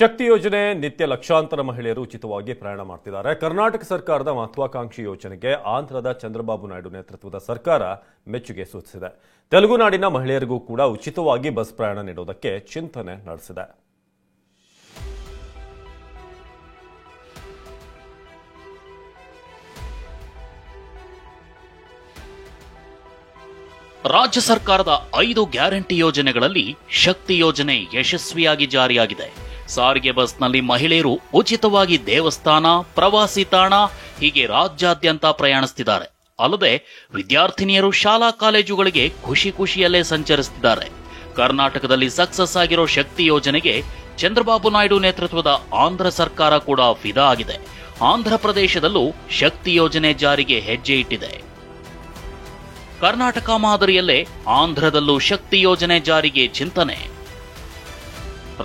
ಶಕ್ತಿ ಯೋಜನೆ ನಿತ್ಯ ಲಕ್ಷಾಂತರ ಮಹಿಳೆಯರು ಉಚಿತವಾಗಿ ಪ್ರಯಾಣ ಮಾಡ್ತಿದ್ದಾರೆ. ಕರ್ನಾಟಕ ಸರ್ಕಾರದ ಮಹತ್ವಾಕಾಂಕ್ಷಿ ಯೋಜನೆಗೆ ಆಂಧ್ರದ ಚಂದ್ರಬಾಬು ನಾಯ್ಡು ನೇತೃತ್ವದ ಸರ್ಕಾರ ಮೆಚ್ಚುಗೆ ಸೂಚಿಸಿದೆ. ತೆಲುಗು ನಾಡಿನ ಮಹಿಳೆಯರಿಗೂ ಕೂಡ ಉಚಿತವಾಗಿ ಬಸ್ ಪ್ರಯಾಣ ನೀಡುವುದಕ್ಕೆ ಚಿಂತನೆ ನಡೆಸಿದೆ. ರಾಜ್ಯ ಸರ್ಕಾರದ 5 ಗ್ಯಾರಂಟಿ ಯೋಜನೆಗಳಲ್ಲಿ ಶಕ್ತಿ ಯೋಜನೆ ಯಶಸ್ವಿಯಾಗಿ ಜಾರಿಯಾಗಿದೆ. ಸಾರಿಗೆ ಬಸ್ನಲ್ಲಿ ಮಹಿಳೆಯರು ಉಚಿತವಾಗಿ ದೇವಸ್ಥಾನ, ಪ್ರವಾಸಿ ತಾಣ ಹೀಗೆ ರಾಜ್ಯಾದ್ಯಂತ ಪ್ರಯಾಣಿಸುತ್ತಿದ್ದಾರೆ. ಅಲ್ಲದೆ ವಿದ್ಯಾರ್ಥಿನಿಯರು ಶಾಲಾ ಕಾಲೇಜುಗಳಿಗೆ ಖುಷಿಯಲ್ಲೇ ಸಂಚರಿಸುತ್ತಿದ್ದಾರೆ. ಕರ್ನಾಟಕದಲ್ಲಿ ಸಕ್ಸಸ್ ಆಗಿರೋ ಶಕ್ತಿ ಯೋಜನೆಗೆ ಚಂದ್ರಬಾಬು ನಾಯ್ಡು ನೇತೃತ್ವದ ಆಂಧ್ರ ಸರ್ಕಾರ ಕೂಡ ಫಿದಾ ಆಗಿದೆ. ಆಂಧ್ರ ಪ್ರದೇಶದಲ್ಲೂ ಶಕ್ತಿ ಯೋಜನೆ ಜಾರಿಗೆ ಹೆಜ್ಜೆ ಇಟ್ಟಿದೆ. ಕರ್ನಾಟಕ ಮಾದರಿಯಲ್ಲೇ ಆಂಧ್ರದಲ್ಲೂ ಶಕ್ತಿ ಯೋಜನೆ ಜಾರಿಗೆ ಚಿಂತನೆ.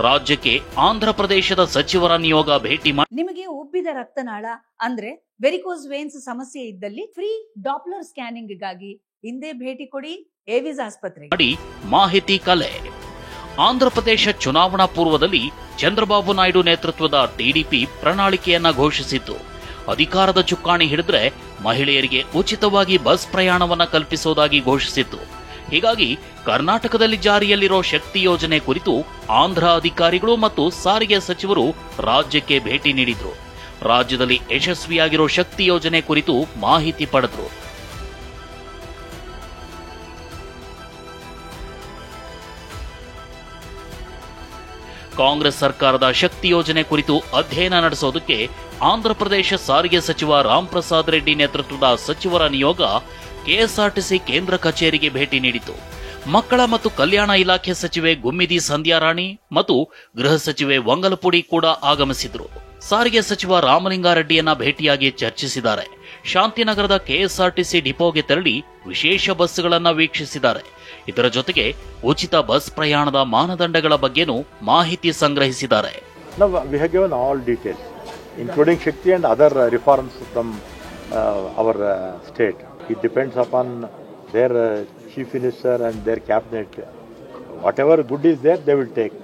ರಾಜ್ಯಕ್ಕೆ ಆಂಧ್ರ ಪ್ರದೇಶದ ಸಚಿವರ ನಿಯೋಗ ಭೇಟಿ ಮಾಡಿ ನಿಮಗೆ ಉಬ್ಬಿದ ರಕ್ತನಾಳ ಅಂದ್ರೆ ವೆರಿಕೋಸ್ ವೇನ್ಸ್ ಸಮಸ್ಯೆ ಇದ್ದಲ್ಲಿ ಫ್ರೀ ಡಾಪ್ಲರ್ ಸ್ಕ್ಯಾನಿಂಗ್ ಗಾಗಿ ಹಿಂದೆ ಭೇಟಿ ಕೊಡಿ ಏವಿಸ್ ಆಸ್ಪತ್ರೆ ಮಾಡಿ ಮಾಹಿತಿ ಕಲೆ. ಆಂಧ್ರ ಪ್ರದೇಶ ಚುನಾವಣಾ ಪೂರ್ವದಲ್ಲಿ ಚಂದ್ರಬಾಬು ನಾಯ್ಡು ನೇತೃತ್ವದ ಟಿಡಿಪಿ ಪ್ರಣಾಳಿಕೆಯನ್ನ ಘೋಷಿಸಿತ್ತು. ಅಧಿಕಾರದ ಚುಕ್ಕಾಣಿ ಹಿಡಿದ್ರೆ ಮಹಿಳೆಯರಿಗೆ ಉಚಿತವಾಗಿ ಬಸ್ ಪ್ರಯಾಣವನ್ನ ಕಲ್ಪಿಸುವುದಾಗಿ ಘೋಷಿಸಿತ್ತು. ಹೀಗಾಗಿ ಕರ್ನಾಟಕದಲ್ಲಿ ಜಾರಿಯಲ್ಲಿರೋ ಶಕ್ತಿ ಯೋಜನೆ ಕುರಿತು ಆಂಧ್ರ ಅಧಿಕಾರಿಗಳು ಮತ್ತು ಸಾರಿಗೆ ಸಚಿವರು ರಾಜ್ಯಕ್ಕೆ ಭೇಟಿ ನೀಡಿದ್ರು. ರಾಜ್ಯದಲ್ಲಿ ಯಶಸ್ವಿಯಾಗಿರೋ ಶಕ್ತಿ ಯೋಜನೆ ಕುರಿತು ಮಾಹಿತಿ ಪಡೆದ್ರು. ಕಾಂಗ್ರೆಸ್ ಸರ್ಕಾರದ ಶಕ್ತಿ ಯೋಜನೆ ಕುರಿತು ಅಧ್ಯಯನ ನಡೆಸೋದಕ್ಕೆ ಆಂಧ್ರ ಪ್ರದೇಶ ಸಾರಿಗೆ ಸಚಿವ ರಾಮ್ ಪ್ರಸಾದ್ ರೆಡ್ಡಿ ನೇತೃತ್ವದ ಸಚಿವರ ನಿಯೋಗ ಕೆಎಸ್ಆರ್ಟಿಸಿ ಕೇಂದ್ರ ಕಚೇರಿಗೆ ಭೇಟಿ ನೀಡಿತು. ಮಕ್ಕಳ ಮತ್ತು ಕಲ್ಯಾಣ ಇಲಾಖೆ ಸಚಿವೆ ಗುಮ್ಮಿದಿ ಸಂಧ್ಯಾರಾಣಿ ಮತ್ತು ಗೃಹ ಸಚಿವೆ ವಂಗಲಪುಡಿ ಕೂಡ ಆಗಮಿಸಿದ್ರು. ಸಾರಿಗೆ ಸಚಿವ ರಾಮಲಿಂಗಾರೆಡ್ಡಿಯನ್ನ ಭೇಟಿಯಾಗಿ ಚರ್ಚಿಸಿದ್ದಾರೆ. ಶಾಂತಿನಗರದ ಕೆಎಸ್ಆರ್ಟಿಸಿ ಡಿಪೋಗೆ ತೆರಳಿ ವಿಶೇಷ ಬಸ್ಗಳನ್ನ ವೀಕ್ಷಿಸಿದ್ದಾರೆ. ಇದರ ಜೊತೆಗೆ ಉಚಿತ ಬಸ್ ಪ್ರಯಾಣದ ಮಾನದಂಡಗಳ ಬಗ್ಗೆನೂ ಮಾಹಿತಿ ಸಂಗ್ರಹಿಸಿದ್ದಾರೆ. Now we have given all details, including Shakti and other reforms from our state. It depends upon their chief minister and their cabinet. Whatever good is there, they will take.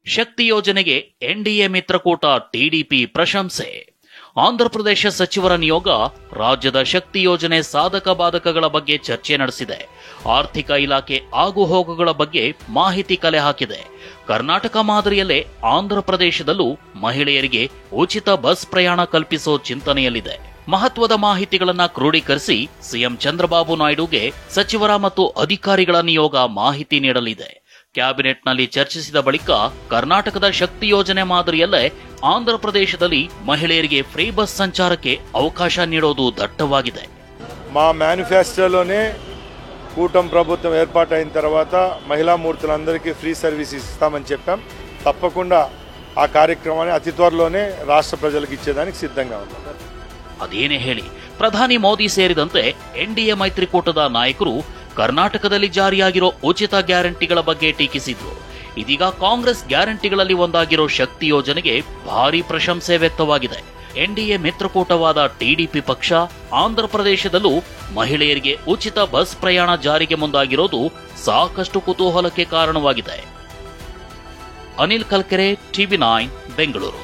ಶಕ್ತಿ ಯೋಜನೆಗೆ NDA ಮಿತ್ರಕೂಟ TDP ಪ್ರಶಂಸೆ. ಆಂಧ್ರ ಪ್ರದೇಶ ಸಚಿವರ ನಿಯೋಗ ರಾಜ್ಯದ ಶಕ್ತಿ ಯೋಜನೆ ಸಾಧಕ ಬಾಧಕಗಳ ಬಗ್ಗೆ ಚರ್ಚೆ ನಡೆಸಿದೆ. ಆರ್ಥಿಕ ಇಲಾಖೆ ಆಗುಹೋಗುಗಳ ಬಗ್ಗೆ ಮಾಹಿತಿ ಕಲೆ ಹಾಕಿದೆ. ಕರ್ನಾಟಕ ಮಾದರಿಯಲ್ಲೇ ಆಂಧ್ರ ಪ್ರದೇಶದಲ್ಲೂ ಮಹಿಳೆಯರಿಗೆ ಉಚಿತ ಬಸ್ ಪ್ರಯಾಣ ಕಲ್ಪಿಸೋ ಚಿಂತನೆಯಲ್ಲಿದೆ. ಮಹತ್ವದ ಮಾಹಿತಿಗಳನ್ನ ಕ್ರೋಢೀಕರಿಸಿ ಸಿಎಂ ಚಂದ್ರಬಾಬು ನಾಯ್ಡುಗೆ ಸಚಿವರ ಮತ್ತು ಅಧಿಕಾರಿಗಳ ನಿಯೋಗ ಮಾಹಿತಿ ನೀಡಲಿದೆ. ಕ್ಯಾಬಿನೆಟ್ನಲ್ಲಿ ಚರ್ಚಿಸಿದ ಬಳಿಕ ಕರ್ನಾಟಕದ ಶಕ್ತಿ ಯೋಜನೆ ಮಾದರಿಯಲ್ಲೇ ಆಂಧ್ರ ಪ್ರದೇಶದಲ್ಲಿ ಮಹಿಳೆಯರಿಗೆ ಫ್ರೀ ಬಸ್ ಸಂಚಾರಕ್ಕೆ ಅವಕಾಶ ನೀಡೋದು ದಟ್ಟವಾಗಿದೆ. మా మేనిఫెస్టోలోనే కూటమి ప్రభుత్వం ఏర్పాటైన తర్వాత మహిళా మూర్తులందరికీ ఫ్రీ సర్వీస్ ఇస్తామని చెప్పాం. తప్పకుండా ఆ కార్యక్రమాన్ని అతి త్వరలోనే రాష్ట్ర ప్రజలకు ఇచ్చేదానికి సిద్ధంగా ఉన్నాం. ಅದೇನೇ ಹೇಳಿ ಪ್ರಧಾನಿ ಮೋದಿ ಸೇರಿದಂತೆ ಎನ್ಡಿಎ ಮೈತ್ರಿಕೂಟದ ನಾಯಕರು ಕರ್ನಾಟಕದಲ್ಲಿ ಜಾರಿಯಾಗಿರೋ ಉಚಿತ ಗ್ಯಾರಂಟಿಗಳ ಬಗ್ಗೆ ಟೀಕಿಸಿದ್ರು. ಇದೀಗ ಕಾಂಗ್ರೆಸ್ ಗ್ಯಾರಂಟಿಗಳಲ್ಲಿ ಒಂದಾಗಿರೋ ಶಕ್ತಿ ಯೋಜನೆಗೆ ಭಾರೀ ಪ್ರಶಂಸೆ ವ್ಯಕ್ತವಾಗಿದೆ. ಎನ್ಡಿಎ ಮಿತ್ರಕೂಟವಾದ ಟಿಡಿಪಿ ಪಕ್ಷ ಆಂಧ್ರ ಪ್ರದೇಶದಲ್ಲೂ ಮಹಿಳೆಯರಿಗೆ ಉಚಿತ ಬಸ್ ಪ್ರಯಾಣ ಜಾರಿಗೆ ಮುಂದಾಗಿರೋದು ಸಾಕಷ್ಟು ಕುತೂಹಲಕ್ಕೆ ಕಾರಣವಾಗಿದೆ. ಅನಿಲ್ ಕಲ್ಕೆರೆ, ಟಿವಿ9 ಬೆಂಗಳೂರು.